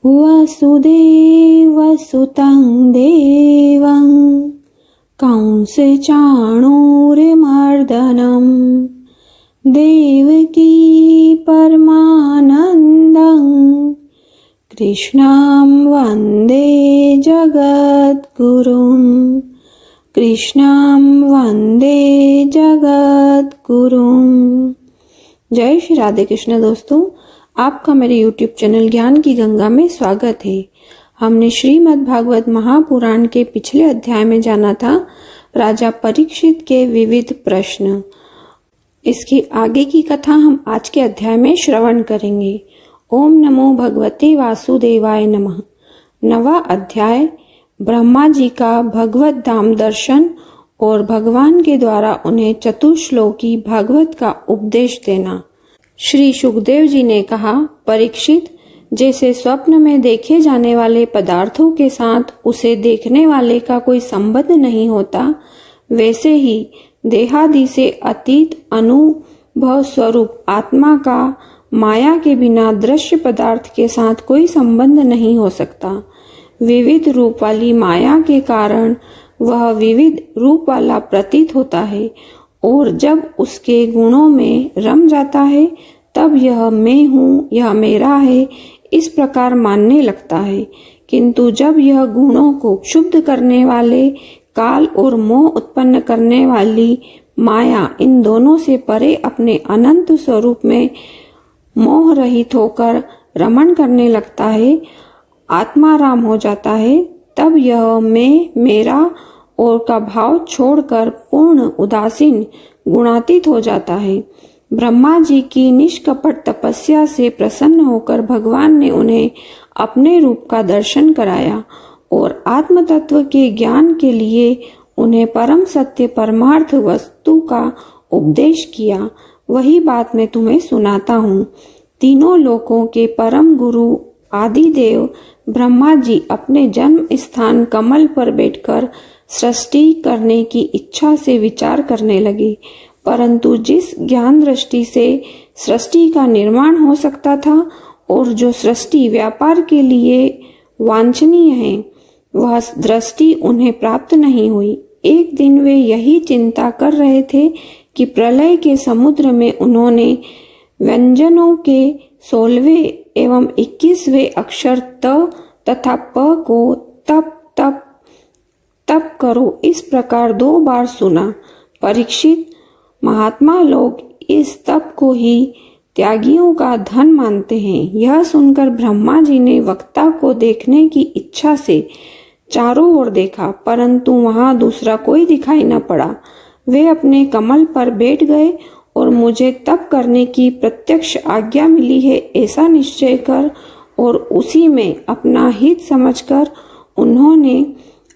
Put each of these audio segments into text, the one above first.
वसुदेवसुतं देवं कंसचाणूरमर्दनं देवकी परमानन्दं कृष्णं वन्दे जगद्गुरुं कृष्णं वन्दे जगद्गुरुं। जय श्री राधे कृष्ण। दोस्तों, आपका मेरे YouTube चैनल ज्ञान की गंगा में स्वागत है। हमने श्रीमद् भागवत महापुराण के पिछले अध्याय में जाना था राजा परीक्षित के विविध प्रश्न। इसकी आगे की कथा हम आज के अध्याय में श्रवण करेंगे। ओम नमो भगवते वासुदेवाय नमः। नवा अध्याय, ब्रह्मा जी का भगवत धाम दर्शन और भगवान के द्वारा उन्हें चतुश्लोकी भागवत का उपदेश देना। श्री सुखदेव जी ने कहा, परीक्षित, जैसे स्वप्न में देखे जाने वाले पदार्थों के साथ उसे देखने वाले का कोई संबंध नहीं होता, वैसे ही देहादि से अतीत अनुभव स्वरूप आत्मा का माया के बिना दृश्य पदार्थ के साथ कोई संबंध नहीं हो सकता। विविध रूप वाली माया के कारण वह विविध रूप वाला प्रतीत होता है और जब उसके गुणों में रम जाता है तब यह मैं हूँ, यह मेरा है, इस प्रकार मानने लगता है। किंतु जब यह गुणों को क्षुब्ध करने वाले काल और मोह उत्पन्न करने वाली माया इन दोनों से परे अपने अनंत स्वरूप में मोह रहित होकर रमण करने लगता है, आत्माराम हो जाता है, तब यह मैं, मेरा और का भाव छोड़कर पूर्ण उदासीन गुणातीत हो जाता है। ब्रह्मा जी की निष्कपट तपस्या से प्रसन्न होकर भगवान ने उन्हें अपने रूप का दर्शन कराया और आत्म तत्व के ज्ञान के लिए उन्हें परम सत्य परमार्थ वस्तु का उपदेश किया। वही बात मैं तुम्हें सुनाता हूँ। तीनों लोकों के परम गुरु आदि देव ब्रह्मा जी अपने जन्म स्थान कमल पर बैठकर सृष्टि करने की इच्छा से विचार करने लगे, परंतु जिस ज्ञान दृष्टि से सृष्टि का निर्माण हो सकता था और जो सृष्टि व्यापार के लिए वांछनीय है, वह दृष्टि उन्हें प्राप्त नहीं हुई। एक दिन वे यही चिंता कर रहे थे कि प्रलय के समुद्र में उन्होंने व्यंजनों के 16वें एवं 21वें अक्षर त तथा प को तप तप तप करो इस प्रकार 2 बार सुना। परीक्षित, महात्मा लोग इस तप को ही त्यागियों का धन मानते हैं। यह सुनकर ब्रह्मा जी ने वक्ता को देखने की इच्छा से चारों ओर देखा, परंतु वहां दूसरा कोई दिखाई न पड़ा। वे अपने कमल पर बैठ गए और मुझे तप करने की प्रत्यक्ष आज्ञा मिली है ऐसा निश्चय कर और उसी में अपना हित समझकर उन्होंने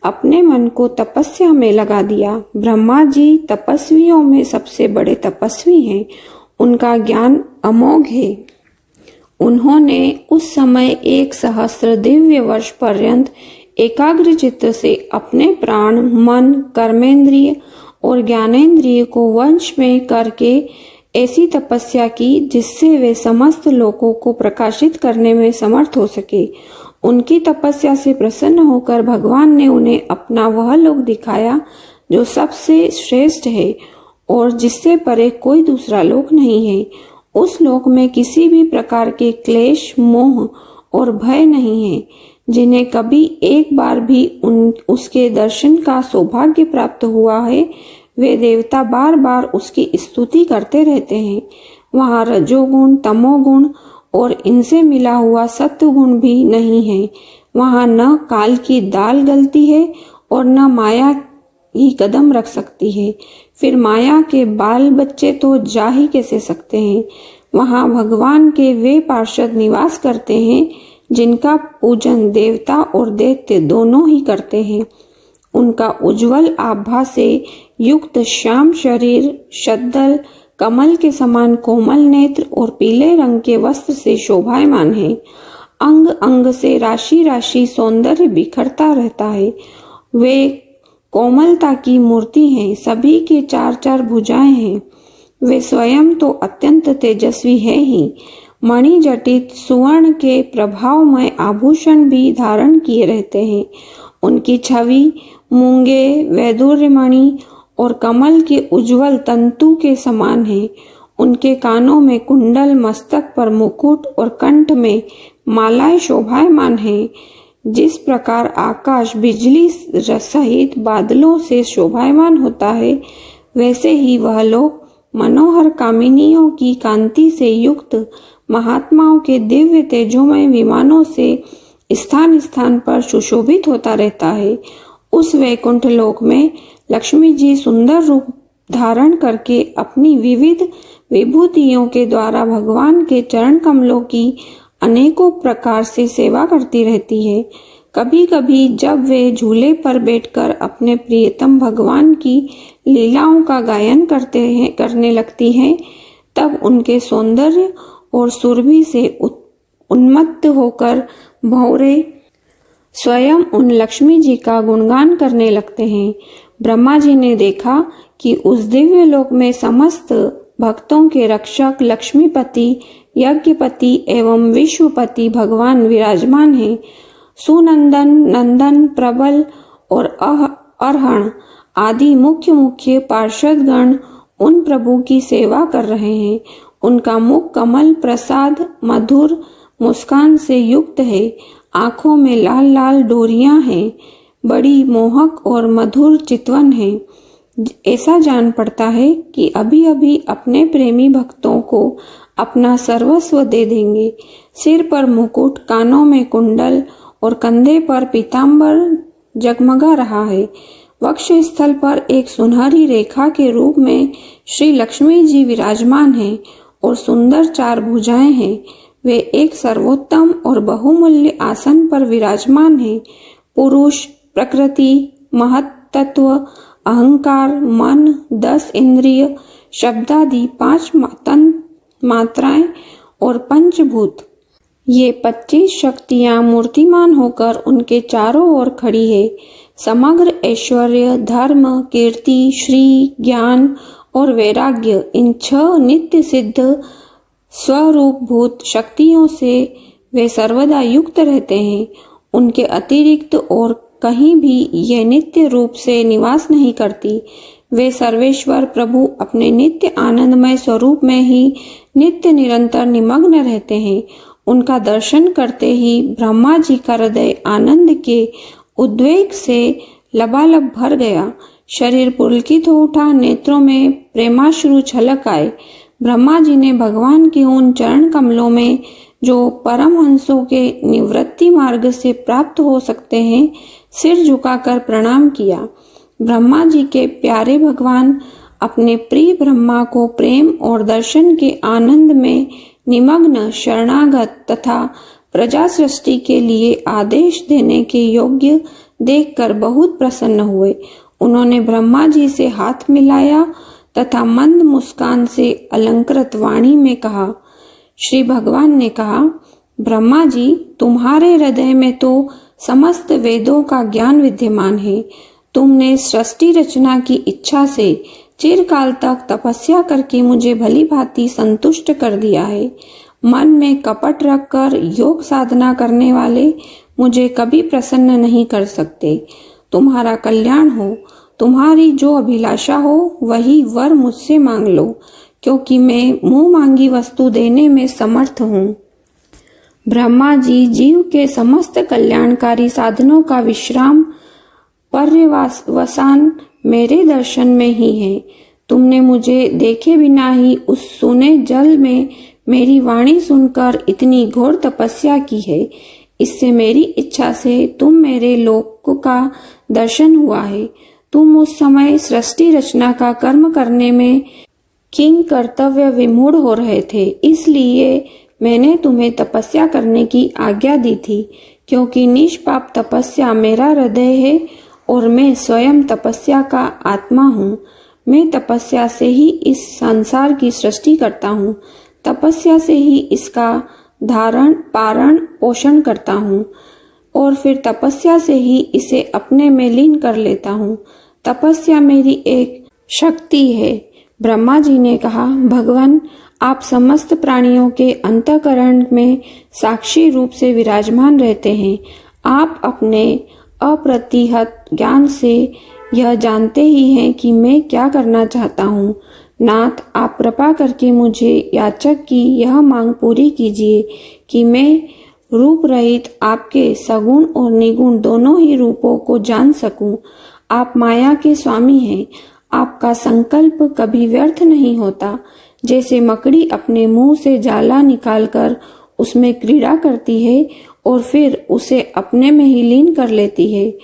अपने मन को तपस्या में लगा दिया। ब्रह्मा जी तपस्वियों में सबसे बड़े तपस्वी हैं। उनका ज्ञान अमोघ है। उन्होंने उस समय 1,000 दिव्य वर्ष पर्यंत एकाग्र चित्त से अपने प्राण, मन, कर्मेंद्रिय और ज्ञानेंद्रिय को वश में करके ऐसी तपस्या की जिससे वे समस्त लोकों को प्रकाशित करने में समर्थ हो सके। उनकी तपस्या से प्रसन्न होकर भगवान ने उन्हें अपना वह लोक दिखाया जो सबसे श्रेष्ठ है और जिससे परे कोई दूसरा लोक नहीं है। उस लोक में किसी भी प्रकार के क्लेश, मोह और भय नहीं है। जिन्हें कभी एक बार भी उसके दर्शन का सौभाग्य प्राप्त हुआ है, वे देवता बार बार उसकी स्तुति करते रहते हैं। वहाँ रजोगुण, तमोगुण और इनसे मिला हुआ सत्वगुण भी नहीं है। वहाँ न काल की दाल गलती है और न माया ही कदम रख सकती है। फिर माया के बाल बच्चे तो जा ही कैसे सकते हैं। वहाँ भगवान के वे पार्षद निवास करते हैं जिनका पूजन देवता और दैत्य दोनों ही करते हैं। उनका उज्जवल आभा से युक्त श्याम शरीर, शद्दल, कमल के समान कोमल नेत्र और पीले रंग के वस्त्र से शोभायमान है। अंग अंग से राशि राशि सौंदर्य बिखरता रहता है। वे कोमलता की मूर्ति हैं। सभी के 4-4 भुजाएं हैं। वे स्वयं तो अत्यंत तेजस्वी है ही। मणि जटित सुवर्ण के प्रभावमय आभूषण भी धारण किए रहते हैं। उनकी छवि मूंगे, वैदूर्यमणि और कमल के उज्जवल तंतु के समान है। उनके कानों में कुंडल, मस्तक पर मुकुट और कंठ में मालाएं शोभायमान हैं। जिस प्रकार आकाश बिजली सहित बादलों से शोभायमान होता है, वैसे ही वह लोग मनोहर कामिनियों की कांति से युक्त महात्माओं के दिव्य तेजोमय विमानों से स्थान स्थान पर सुशोभित होता रहता है। उस वैकुंठ लोक में लक्ष्मी जी सुंदर रूप धारण करके अपनी विविध विभूतियों के द्वारा भगवान के चरण कमलों की अनेकों प्रकार से सेवा करती रहती है। कभी कभी जब वे झूले पर बैठकर अपने प्रियतम भगवान की लीलाओं का गायन करने लगती हैं, तब उनके सौंदर्य और सुरभि से उन्मत्त होकर भौरे स्वयं उन लक्ष्मी जी का गुणगान करने लगते हैं। ब्रह्मा जी ने देखा कि उस दिव्य लोक में समस्त भक्तों के रक्षक लक्ष्मीपति, यज्ञपति एवं विश्वपति भगवान विराजमान हैं। सुनंदन, नंदन, प्रबल और अरहण आदि मुख्य पार्षदगण उन प्रभु की सेवा कर रहे हैं। उनका मुख कमल प्रसाद मधुर मुस्कान से युक्त है। आंखों में लाल लाल डोरियां हैं। बड़ी मोहक और मधुर चितवन है। ऐसा जान पड़ता है कि अभी अभी अपने प्रेमी भक्तों को अपना सर्वस्व दे देंगे। सिर पर मुकुट, कानों में कुंडल और कंधे पर पीतांबर जगमगा रहा है। वक्ष स्थल पर एक सुनहरी रेखा के रूप में श्री लक्ष्मी जी विराजमान हैं और सुंदर 4 भुजाएं हैं। वे एक सर्वोत्तम और बहुमूल्य आसन पर विराजमान हैं। पुरुष, प्रकृति, महत्त्व, अहंकार, मन, 10 इंद्रिय, शब्दादि 5 मात्राएं और पंचभूत, ये 25 शक्तियां मूर्तिमान होकर उनके चारों ओर खड़ी है। समग्र ऐश्वर्य, धर्म, कीर्ति, श्री, ज्ञान और वैराग्य, इन 6 नित्य सिद्ध स्वरूपभूत शक्तियों से वे सर्वदा युक्त रहते हैं। उनके अतिरिक्त और कहीं भी ये नित्य रूप से निवास नहीं करती। वे सर्वेश्वर प्रभु अपने नित्य आनंदमय स्वरूप में ही नित्य निरंतर निमग्न रहते हैं। उनका दर्शन करते ही ब्रह्मा जी का हृदय आनंद के उद्वेग से लबालब भर गया। शरीर पुलकित हो उठा, नेत्रों में प्रेमाश्रु छलक आए। ब्रह्मा जी ने भगवान के उन चरण कमलों में जो परमहंसों के निवृत्ति मार्ग से प्राप्त हो सकते हैं, सिर झुकाकर प्रणाम किया। ब्रह्मा जी के प्यारे भगवान अपने प्रिय ब्रह्मा को प्रेम और दर्शन के आनंद में निमग्न, शरणागत तथा प्रजा सृष्टि के लिए आदेश देने के योग्य देखकर बहुत प्रसन्न हुए। उन्होंने ब्रह्मा जी से हाथ मिलाया तथा मंद मुस्कान से अलंकृत वाणी में कहा। श्री भगवान ने कहा, ब्रह्मा जी, तुम्हारे हृदय में तो समस्त वेदों का ज्ञान विद्यमान है। तुमने सृष्टि रचना की इच्छा से चिरकाल तक तपस्या करके मुझे भली भांति संतुष्ट कर दिया है। मन में कपट रखकर योग साधना करने वाले मुझे कभी प्रसन्न नहीं कर सकते। तुम्हारा कल्याण हो। तुम्हारी जो अभिलाषा हो वही वर मुझसे मांग लो, क्योंकि मैं मुंह मांगी वस्तु देने में समर्थ हूँ। ब्रह्मा जी जीव के समस्त कल्याणकारी साधनों का विश्राम पर्यवसान मेरे दर्शन में ही है। तुमने मुझे देखे बिना ही उस सुने जल में मेरी वाणी सुनकर इतनी घोर तपस्या की है। इससे मेरी इच्छा से तुम मेरे लोक का दर्शन हुआ है। तुम उस समय सृष्टि रचना का कर्म करने में किंग कर्तव्य विमूढ़ हो रहे थे, इसलिए मैंने तुम्हें तपस्या करने की आज्ञा दी थी। क्योंकि निष्पाप तपस्या मेरा हृदय है और मैं स्वयं तपस्या का आत्मा हूँ। मैं तपस्या से ही इस संसार की सृष्टि करता हूँ। तपस्या से ही इसका धारण, पारण, पोषण करता हूँ और फिर तपस्या से ही इसे अपने में लीन कर लेता हूँ। तपस्या मेरी एक शक्ति है। ब्रह्मा जी ने कहा, भगवान, आप समस्त प्राणियों के अंतःकरण में साक्षी रूप से विराजमान रहते हैं। आप अपने अप्रतिहत ज्ञान से यह जानते ही हैं कि मैं क्या करना चाहता हूँ। नाथ, आप कृपा करके मुझे याचक की यह मांग पूरी कीजिए कि मैं रूप रहित आपके सगुण और निगुण दोनों ही रूपों को जान सकूं। आप माया के स्वामी हैं। आपका संकल्प कभी व्यर्थ नहीं होता। जैसे मकड़ी अपने मुंह से जाला निकालकर उसमें क्रीड़ा करती है और फिर उसे अपने में ही लीन कर लेती है,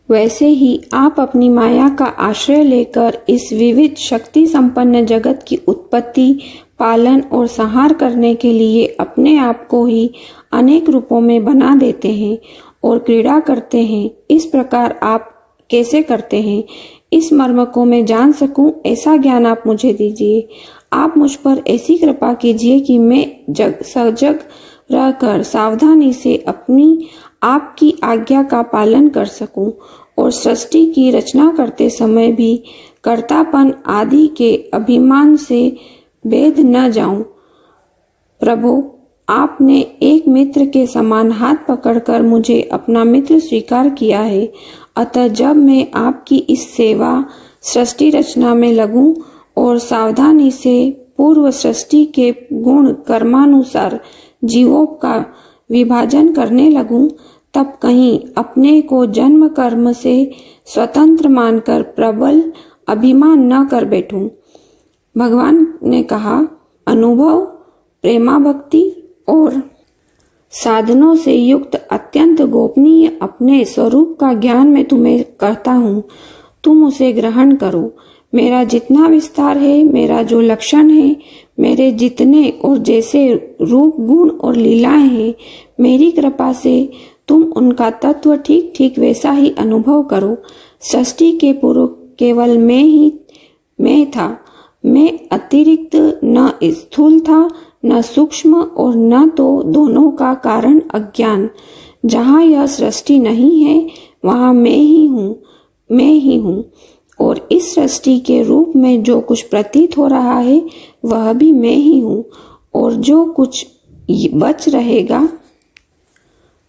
वैसे ही आप अपनी माया का आश्रय लेकर इस विविध शक्ति संपन्न जगत की उत्पत्ति, पालन और संहार करने के लिए अपने आप को ही अनेक रूपों में बना देते हैं और क्रीड़ा करते हैं। इस प्रकार आप कैसे करते हैं, इस मर्म को मैं जान सकूं, ऐसा ज्ञान आप मुझे दीजिए। आप मुझ पर ऐसी कृपा कीजिए कि मैं सजग रहकर सावधानी से अपनी आपकी आज्ञा का पालन कर सकूं और सृष्टि की रचना करते समय भी कर्तापन आदि के अभिमान से भेद न जाऊं। प्रभु, आपने एक मित्र के समान हाथ पकड़कर मुझे अपना मित्र स्वीकार किया है। अतः जब मैं आपकी इस सेवा सृष्टि रचना में लगूं और सावधानी से पूर्व सृष्टि के गुण कर्मानुसार जीवों का विभाजन करने लगूं, तब कहीं अपने को जन्म कर्म से स्वतंत्र मानकर प्रबल अभिमान न कर बैठूं। भगवान ने कहा, अनुभव, प्रेमा भक्ति और साधनों से युक्त अत्यंत गोपनीय अपने स्वरूप का ज्ञान मैं तुम्हें कहता हूँ, तुम उसे ग्रहण करो। मेरा जितना विस्तार है, मेरा जो लक्षण है, मेरे जितने और जैसे रूप, गुण और लीलाएं हैं, मेरी कृपा से तुम उनका तत्व ठीक ठीक वैसा ही अनुभव करो। सृष्टि के पूर्व केवल मैं था। मैं अतिरिक्त न स्थूल था, न सूक्ष्म और न तो दोनों का कारण अज्ञान। जहाँ यह सृष्टि नहीं है, वहाँ मैं ही हूँ और इस सृष्टि के रूप में जो कुछ प्रतीत हो रहा है, वह भी मैं ही हूँ और जो कुछ बच रहेगा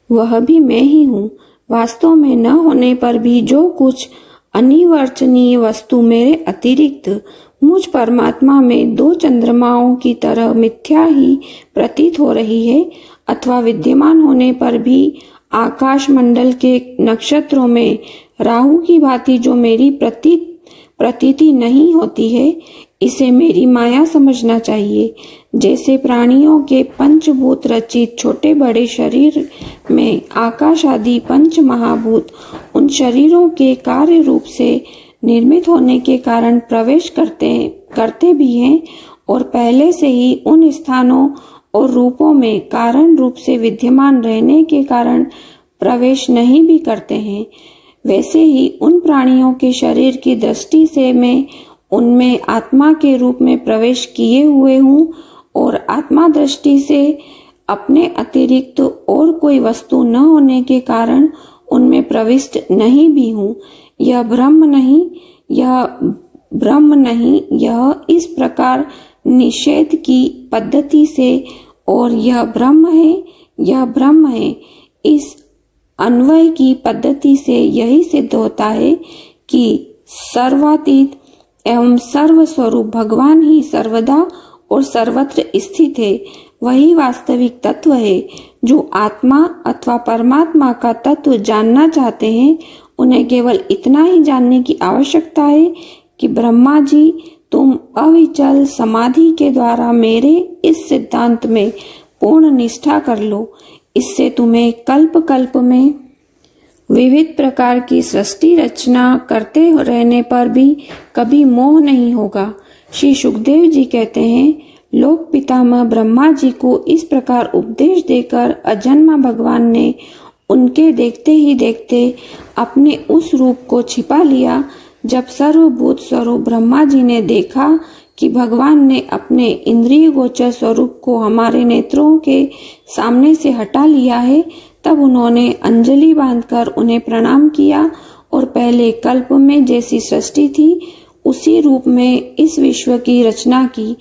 वह भी मैं ही हूँ। वास्तव में न होने पर भी जो कुछ अनिवर्चनीय वस्तु मेरे अतिरिक्त मुझ परमात्मा में दो चंद्रमाओं की तरह मिथ्या ही प्रतीत हो रही है, अथवा विद्यमान होने पर भी आकाश मंडल के नक्षत्रों में राहु की भांति जो मेरी प्रतीति नहीं होती है, इसे मेरी माया समझना चाहिए। जैसे प्राणियों के पंचभूत रचित छोटे बड़े शरीर में आकाश आदि पंच महाभूत उन शरीरों के कार्य रूप से निर्मित होने के कारण प्रवेश करते भी हैं और पहले से ही उन स्थानों और रूपों में कारण रूप से विद्यमान रहने के कारण प्रवेश नहीं भी करते हैं, वैसे ही उन प्राणियों के शरीर की दृष्टि से मैं उनमें आत्मा के रूप में प्रवेश किए हुए हूँ और आत्मा दृष्टि से अपने अतिरिक्त और कोई वस्तु न होने के कारण उनमें प्रविष्ट नहीं भी हूँ। यह ब्रह्म नहीं, यह इस प्रकार निषेध की पद्धति से और यह ब्रह्म है इस अन्वय की पद्धति से यही सिद्ध होता है कि सर्वातीत एवं सर्वस्वरूप भगवान ही सर्वदा और सर्वत्र स्थित है। वही वास्तविक तत्व है। जो आत्मा अथवा परमात्मा का तत्व जानना चाहते हैं, उन्हें केवल इतना ही जानने की आवश्यकता है कि ब्रह्मा जी, तुम अविचल समाधि के द्वारा मेरे इस सिद्धांत में पूर्ण निष्ठा कर लो। इससे तुम्हें कल्प कल्प में विविध प्रकार की सृष्टि रचना करते रहने पर भी कभी मोह नहीं होगा। श्री सुखदेव जी कहते हैं, लोक पितामह ब्रह्मा जी को इस प्रकार उपदेश देकर अजन्मा भगवान ने उनके देखते ही देखते अपने उस रूप को छिपा लिया। जब सर्वभूत स्वरूप ब्रह्मा जी ने देखा कि भगवान ने अपने इंद्रिय गोचर स्वरूप को हमारे नेत्रों के सामने से हटा लिया है, तब उन्होंने अंजलि बांधकर उन्हें प्रणाम किया और पहले कल्प में जैसी सृष्टि थी उसी रूप में इस विश्व की रचना की।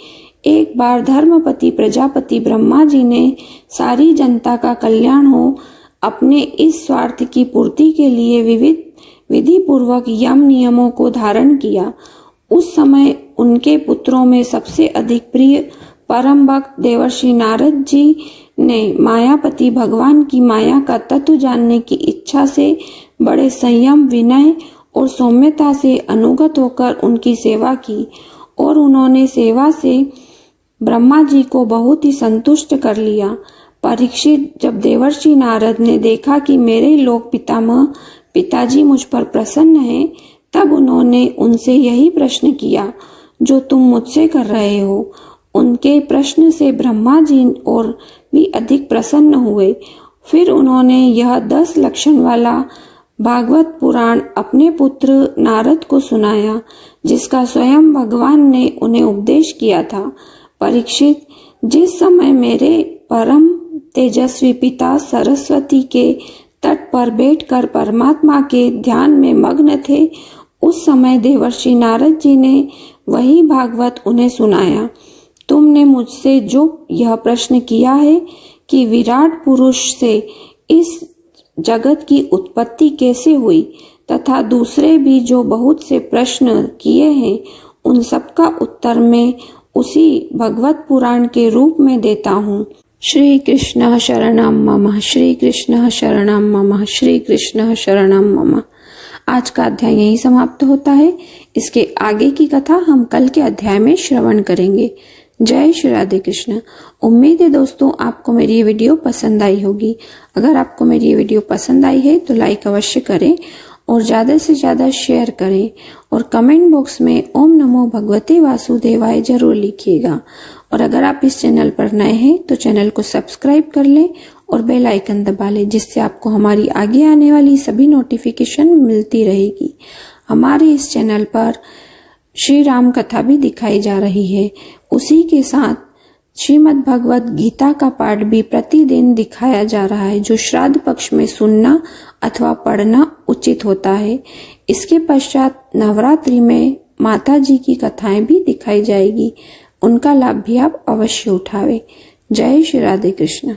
एक बार धर्मपति प्रजापति ब्रह्मा जी ने सारी जनता का कल्याण हो अपने इस स्वार्थ की पूर्ति के लिए विविध विधि पूर्वक यम नियमों को धारण किया। उस समय उनके पुत्रों में सबसे अधिक प्रिय परम भक्त देवर्षि नारद जी ने मायापति भगवान की माया का तत्व जानने की इच्छा से बड़े संयम, विनय और सौम्यता से अनुगत होकर उनकी सेवा की और उन्होंने सेवा से ब्रह्मा जी को बहुत ही संतुष्ट कर लिया। परीक्षित, जब देवर्षि नारद ने देखा कि मेरे लोक पितामह पिताजी मुझ पर प्रसन्न हैं, तब उन्होंने उनसे यही प्रश्न किया जो तुम मुझसे कर रहे हो। उनके प्रश्न से ब्रह्मा जी और भी अधिक प्रसन्न हुए। फिर उन्होंने यह 10 लक्षण वाला भागवत पुराण अपने पुत्र नारद को सुनाया, जिसका स्वयं भगवान ने उन्हें उपदेश किया था। परीक्षित, जिस समय मेरे परम तेजस्वी पिता सरस्वती के तट पर बैठकर परमात्मा के ध्यान में मग्न थे, उस समय देवर्षि नारद जी ने वही भागवत उन्हें सुनाया। तुमने मुझसे जो यह प्रश्न किया है कि विराट पुरुष से इस जगत की उत्पत्ति कैसे हुई, तथा दूसरे भी जो बहुत से प्रश्न किए हैं, उन सबका उत्तर मैं उसी भगवत पुराण के रूप में देता हूँ। श्री कृष्ण शरणम मम, श्री कृष्ण शरणम मम, श्री कृष्ण शरणम मम। आज का अध्याय यही समाप्त होता है। इसके आगे की कथा हम कल के अध्याय में श्रवण करेंगे। जय श्री राधे कृष्ण। उम्मीद है दोस्तों आपको मेरी ये वीडियो पसंद आई होगी। अगर आपको मेरी ये वीडियो पसंद आई है तो लाइक अवश्य करें और ज्यादा से ज्यादा शेयर करें और कमेंट बॉक्स में ओम नमो भगवते वासुदेवाय जरूर लिखिएगा। और अगर आप इस चैनल पर नए हैं तो चैनल को सब्सक्राइब कर लें और बेल आइकन दबा लें, जिससे आपको हमारी आगे आने वाली सभी नोटिफिकेशन मिलती रहेगी। हमारे इस चैनल पर श्री राम कथा भी दिखाई जा रही है। उसी के साथ श्रीमद् भगवत गीता का पाठ भी प्रतिदिन दिखाया जा रहा है, जो श्राद्ध पक्ष में सुनना अथवा पढ़ना उचित होता है। इसके पश्चात नवरात्रि में माता जी की कथाएं भी दिखाई जाएगी। उनका लाभ भी आप अवश्य उठावे। जय श्री राधे कृष्ण।